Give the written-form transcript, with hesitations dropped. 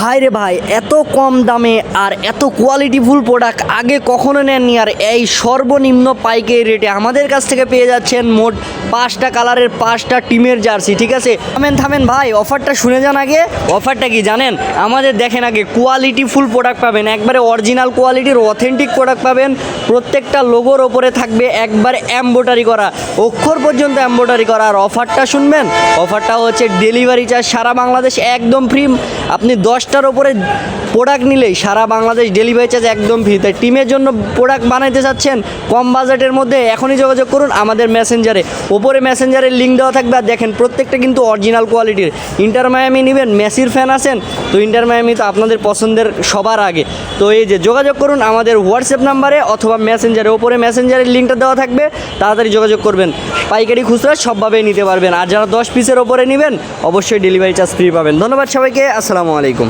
ভাই রে ভাই, এত কম দামে আর এত কোয়ালিটিফুল প্রোডাক্ট আগে কখনো নেননি। আর এই সর্বনিম্ন পাইকারি রেটে আমাদের কাছ থেকে পেয়ে যাচ্ছেন মোট 5টা কালারের 5টা টিমের জার্সি। ঠিক আছে, থামেন ভাই, অফারটা শুনে যান আগে। অফারটা কি জানেন? আমাদের দেখেন আগে কোয়ালিটিফুল প্রোডাক্ট পাবেন, একবারে অরিজিনাল কোয়ালিটির অথেন্টিক প্রোডাক্ট পাবেন। প্রত্যেকটা লোগোর ওপরে থাকবে একবারে এমব্রয়ডারি করা, অক্ষর পর্যন্ত এমব্রয়ডারি করা। আর অফারটা শুনবেন, অফারটা হচ্ছে ডেলিভারি চার্জ সারা বাংলাদেশ একদম ফ্রি। আপনি 10টার ওপরে প্রোডাক্ট নিলেই সারা বাংলাদেশ ডেলিভারি চার্জ একদম ফ্রি। তাই টিমের জন্য প্রোডাক্ট বানাইতে চাচ্ছেন কম বাজেটের মধ্যে, এখনই যোগাযোগ করুন আমাদের মেসেঞ্জারে। ওপরে মেসেঞ্জারের লিঙ্ক দেওয়া থাকবে। আর দেখেন প্রত্যেকটা কিন্তু অরিজিনাল কোয়ালিটির। ইন্টার মায়ামি নেবেন, মেসির ফ্যান আছেন তো ইন্টার মায়ামি তো আপনাদের পছন্দের সবার আগে। তো এই যে যোগাযোগ করুন আমাদের হোয়াটসঅ্যাপ নাম্বারে অথবা মেসেঞ্জারে, ওপরে মেসেঞ্জারের লিঙ্কটা দেওয়া থাকবে, তাড়াতাড়ি যোগাযোগ করবেন। পাইকারি খুচরা সবভাবেই নিতে পারবেন। আর যারা 10 পিসের ওপরে নেবেন অবশ্যই ডেলিভারি চার্জ ফ্রি পাবেন। ধন্যবাদ সবাইকে, আসসালামু আলাইকুম।